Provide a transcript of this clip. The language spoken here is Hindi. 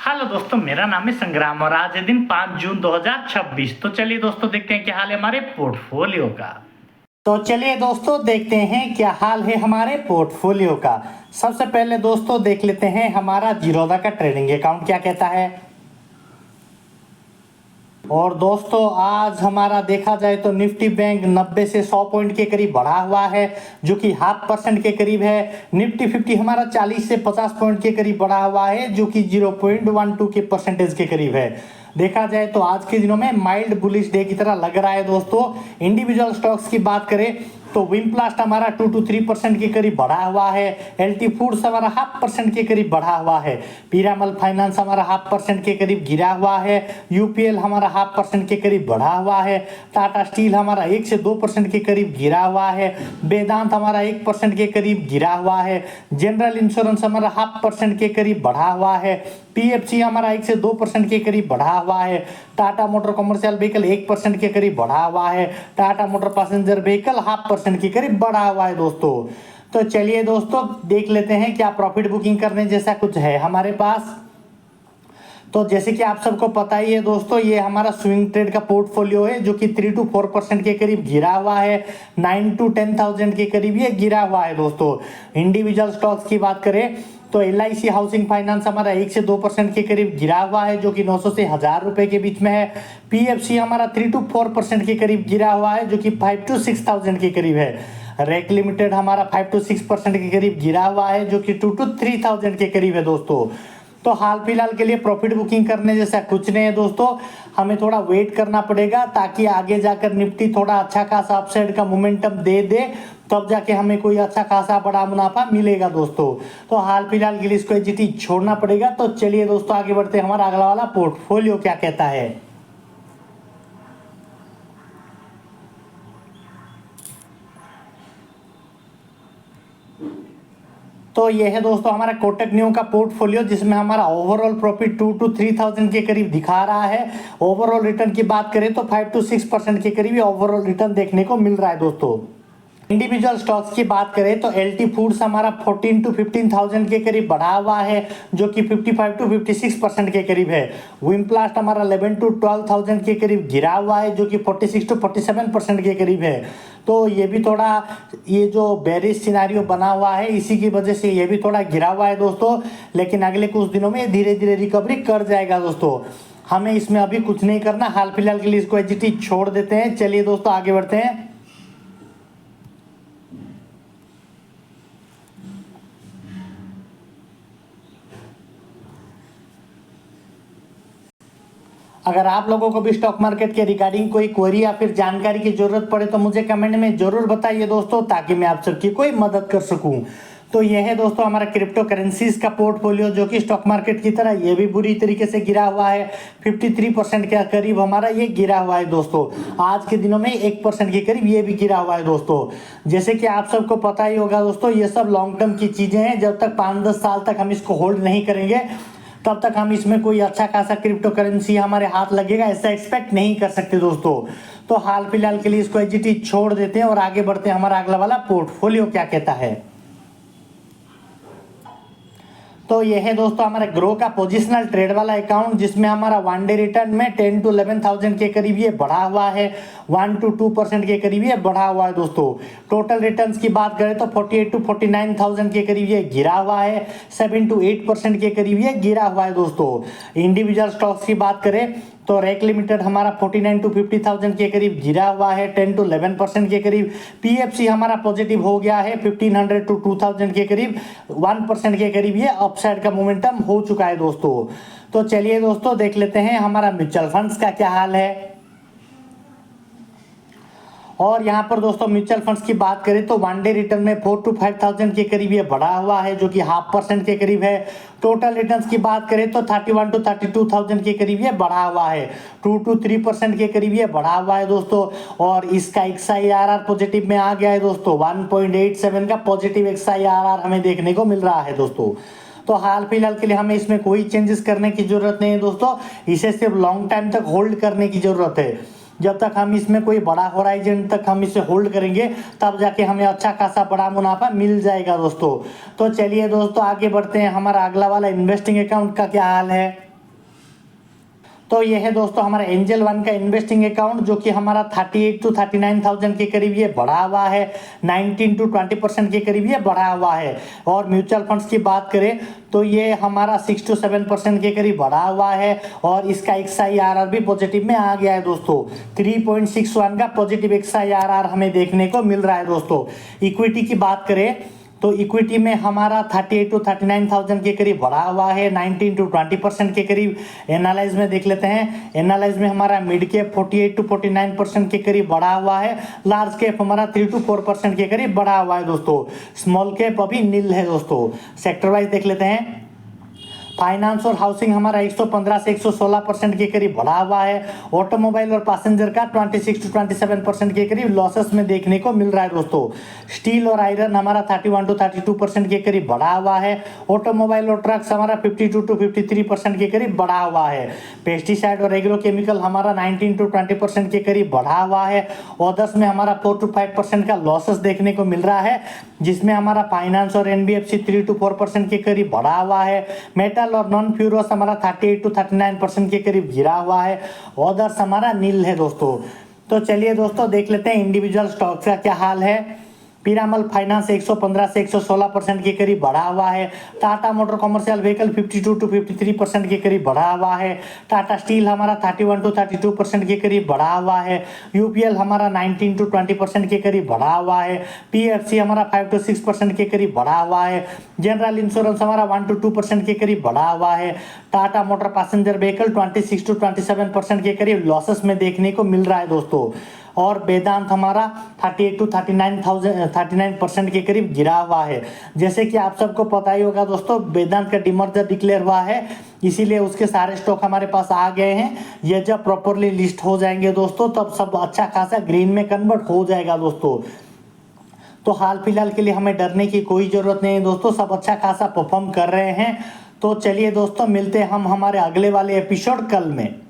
हेलो दोस्तों, मेरा नाम है संग्राम और आज है दिन 5 जून 2026। तो चलिए दोस्तों देखते हैं क्या हाल है हमारे पोर्टफोलियो का। तो चलिए दोस्तों देखते हैं क्या हाल है हमारे पोर्टफोलियो का। सबसे पहले दोस्तों देख लेते हैं हमारा जीरोधा का ट्रेडिंग अकाउंट क्या कहता है। और दोस्तों आज हमारा देखा जाए तो निफ्टी बैंक 90 से 100 पॉइंट के करीब बढ़ा हुआ है, जो कि 0.5% के करीब है। निफ्टी 50 हमारा 40 से 50 पॉइंट के करीब बढ़ा हुआ है, जो कि 0.12 के परसेंटेज के करीब है। देखा जाए तो आज के दिनों में माइल्ड बुलिश डे की तरह लग रहा है दोस्तों। इंडिविजुअल स्टॉक्स की बात करें तो विमप्लास्ट हमारा 2 to 3% के करीब बढ़ा हुआ है। एलटी फूड्स हमारा 0.5% के करीब बढ़ा हुआ है। पीरामल फाइनेंस हमारा 0.5% के करीब गिरा हुआ है। यूपीएल हमारा 0.5% के करीब बढ़ा हुआ है। टाटा स्टील हमारा 1 से 2% के करीब गिरा हुआ है। वेदांत हमारा 1% के करीब गिरा हुआ है। जनरल इंश्योरेंस हमारा 0.5% के करीब बढ़ा हुआ है। पीएफसी हमारा 1 से 2% के करीब बढ़ा हुआ है। टाटा मोटर कमर्शियल व्हीकल 1% के करीब बढ़ा हुआ है। टाटा मोटर पैसेंजर व्हीकल 0.5% के करीब बढ़ा हुआ है दोस्तों। तो चलिए दोस्तों देख लेते हैं क्या प्रॉफिट बुकिंग करने जैसा कुछ है हमारे पास। तो जैसे कि आप सबको पता ही है दोस्तों, ये हमारा स्विंग ट्रेड का पोर्टफोलियो है, जो कि 3 to 4% के करीब गिरा हुआ है। 9 to 10,000 के करीब ये गिरा हुआ है दोस्तों। इंडिविजुअल स्टॉक्स की बात करें तो LIC हाउसिंग फाइनेंस हमारा 1 से 2% के करीब गिरा हुआ है, जो कि 900 से 1000 रुपए के बीच में है। पीएफसी हमारा 3 to 4% के करीब गिरा हुआ है, जो कि 5 to 6,000 के करीब है। रेक लिमिटेड हमारा 5 to 6% के करीब गिरा हुआ है, जो कि 2 to 3,000 के करीब है दोस्तों। तो हाल फिलहाल के लिए प्रॉफिट बुकिंग करने जैसा कुछ नहीं है दोस्तों। हमें थोड़ा वेट करना पड़ेगा ताकि आगे जाकर निफ्टी थोड़ा अच्छा खासा अपसाइड का मोमेंटम दे तब जाके हमें कोई अच्छा खासा बड़ा मुनाफा मिलेगा दोस्तों। तो हाल फिलहाल के लिए इसको एजीटी छोड़ना पड़ेगा। तो चलिए दोस्तों आगे बढ़ते हैं, हमारा अगला वाला पोर्टफोलियो क्या कहता है। तो ये है दोस्तों हमारा कोटक न्यू का पोर्टफोलियो, जिसमें हमारा ओवरऑल प्रॉफिट 2 to 3,000 के करीब दिखा रहा है। ओवरऑल रिटर्न की बात करें तो 5 to 6% के करीब ओवरऑल रिटर्न देखने को मिल रहा है दोस्तों। इंडिविजुअल स्टॉक्स की बात करें तो एलटी फूड्स हमारा 14 to 15,000 के करीब बढ़ा हुआ है, जो कि 55 to 56% के करीब है। विमप्लास्ट हमारा 11 to 12,000 के करीब गिरा हुआ है, जो कि 46 to 47% के करीब है। तो ये भी थोड़ा, ये जो बेरिश सिनारियो बना हुआ है इसी की वजह से ये भी थोड़ा गिरा हुआ है दोस्तों। लेकिन अगले कुछ दिनों में धीरे धीरे रिकवरी कर जाएगा दोस्तों। हमें इसमें अभी कुछ नहीं करना, हाल फिलहाल के लिए इसको एजीटी छोड़ देते हैं। चलिए दोस्तों आगे बढ़ते हैं। अगर आप लोगों को भी स्टॉक मार्केट के रिगार्डिंग कोई क्वेरी या फिर जानकारी की जरूरत पड़े तो मुझे कमेंट में जरूर बताइए दोस्तों, ताकि मैं आप सबकी कोई मदद कर सकूं। तो यह है दोस्तों हमारा क्रिप्टो करेंसीज का पोर्टफोलियो, जो कि स्टॉक मार्केट की तरह ये भी बुरी तरीके से गिरा हुआ है। 53% के करीब हमारा ये गिरा हुआ है दोस्तों। आज के दिनों में 1% के करीब ये भी गिरा हुआ है दोस्तों। जैसे कि आप सबको पता ही होगा दोस्तों, ये सब लॉन्ग टर्म की चीजें हैं। जब तक 5-10 साल तक हम इसको होल्ड नहीं करेंगे तब तक हम इसमें कोई अच्छा खासा क्रिप्टो करेंसी हमारे हाथ लगेगा ऐसा एक्सपेक्ट नहीं कर सकते दोस्तों। तो हाल फिलहाल के लिए इसको एजीटी छोड़ देते हैं और आगे बढ़ते हैं, हमारा अगला वाला पोर्टफोलियो क्या कहता है। तो ये है दोस्तों हमारा ग्रो का पोजिशनल ट्रेड वाला अकाउंट, जिसमें हमारा 1 डे रिटर्न में 10 to 11,000 के करीब ये बढ़ा हुआ है। 1 to 2% के करीब ये बढ़ा हुआ है दोस्तों। टोटल रिटर्न्स की बात करें तो 48 to 49,000 के करीब ये गिरा हुआ है। 7 to 8% के करीब ये गिरा हुआ है दोस्तों। इंडिविजुअल स्टॉक्स की बात करें तो रेक लिमिटेड हमारा 49 to 50,000 के करीब गिरा हुआ है, 10 to 11% के करीब। पीएफसी हमारा पॉजिटिव हो गया है 1500 to 2000 के करीब, 1% के करीब ये अपसाइड का मोमेंटम हो चुका है दोस्तों। तो चलिए दोस्तों देख लेते हैं हमारा म्यूचुअल फंड्स का क्या हाल है। और यहाँ पर दोस्तों म्यूचुअल फंड्स की बात करें तो 1 डे रिटर्न में 4 to 5,000 के करीब ये बढ़ा हुआ है, जो कि 0.5% के करीब है। टोटल रिटर्न्स की बात करें तो 31 to 32,000 के करीब ये बढ़ा हुआ है, 2 to 3% के करीब ये बढ़ा हुआ है दोस्तों। और इसका XIRR पॉजिटिव में आ गया है दोस्तों, 1.87 का पॉजिटिव XIRR हमें देखने को मिल रहा है दोस्तों। तो हाल फिलहाल के लिए हमें इसमें कोई चेंजेस करने की जरूरत नहीं है दोस्तों। इसे सिर्फ लॉन्ग टाइम तक होल्ड करने की जरूरत है। जब तक हम इसमें कोई बड़ा होराइजन तक हम इसे होल्ड करेंगे तब जाके हमें अच्छा खासा बड़ा मुनाफा मिल जाएगा दोस्तों। तो चलिए दोस्तों आगे बढ़ते हैं, हमारा अगला वाला इन्वेस्टिंग अकाउंट का क्या हाल है। तो ये है दोस्तों हमारा एंजल वन का इन्वेस्टिंग अकाउंट, जो कि हमारा 38 to 39,000 के करीब ये बढ़ा हुआ है, 19 to 20% के करीब ये बढ़ा हुआ है। और म्यूचुअल फंड्स की बात करें तो ये हमारा 6 to 7% के करीब बढ़ा हुआ है, और इसका XIRR भी पॉजिटिव में आ गया है दोस्तों। 3.61 का पॉजिटिव XIRR हमें देखने को मिल रहा है दोस्तों। इक्विटी की बात करें तो इक्विटी में हमारा 38 to 39,000 के करीब बढ़ा हुआ है, 19 to 20% के करीब। एनालाइज में देख लेते हैं, एनालाइज में हमारा मिड कैप 48 to 49% के करीब बढ़ा हुआ है, लार्ज कैप हमारा 3 to 4% के करीब बढ़ा हुआ है दोस्तों। स्मॉल कैप अभी नील है दोस्तों। सेक्टर वाइज देख लेते हैं, फाइनेंस और हाउसिंग हमारा 115 से 116% के करीब बढ़ा हुआ है। ऑटोमोबाइल और पैसेंजर का 26 to 27% के करीब लॉसेस में देखने को मिल रहा है दोस्तों। स्टील और आयरन हमारा 31 to 32% के करीब बढ़ा हुआ है। ऑटोमोबाइल और ट्रक्स हमारा 52 to 53% के करीब बढ़ा हुआ है। पेस्टिसाइड और एग्रोकेमिकल हमारा 19 to 20% के करीब बढ़ा हुआ है। ऑदर्स में हमारा 4 to 5% का लॉसेस देखने को मिल रहा है, जिसमें हमारा फाइनेंस और NBFC 3 to 4% के करीब बढ़ा हुआ है। मेटल और नॉन फ्यूरोस हमारा 38 to 39% के करीब गिरा हुआ है। ऑदर्स हमारा नील है दोस्तों। तो चलिए दोस्तों देख लेते हैं इंडिविजुअल स्टॉक्स का क्या हाल है। पीरामल फाइनेंस 115 से 116% के करीब बढ़ा हुआ है। Tata motor commercial vehicle 52 to 53% के करीब बढ़ा हुआ है। टाटा स्टील हमारा 31 to 32% के करीब बढ़ा हुआ है। यूपीएल हमारा 19 to 20% के करीब बढ़ा हुआ है। पीएफसी हमारा 5 to 6% के करीब बढ़ा हुआ है। जनरल इंश्योरेंस हमारा 1 to 2% के करीब बढ़ा हुआ है। Tata motor passenger vehicle 26 to 27% के करीब लॉसेस में देखने को मिल रहा है दोस्तों। और वेदांत हमारा 38 to 39% के करीब गिरा हुआ है। जैसे कि आप सबको पता ही होगा दोस्तों, वेदांत का डिमर्जर डिक्लेयर हुआ है, इसीलिए उसके सारे स्टॉक हमारे पास आ गए हैं। ये जब प्रॉपरली लिस्ट हो जाएंगे दोस्तों, तब सब अच्छा खासा ग्रीन में कन्वर्ट हो जाएगा दोस्तों। तो हाल फिलहाल के लिए हमें डरने की कोई जरूरत नहीं है दोस्तों, सब अच्छा खासा परफॉर्म कर रहे हैं। तो चलिए दोस्तों, मिलते हैं हम हमारे अगले वाले एपिसोड कल में।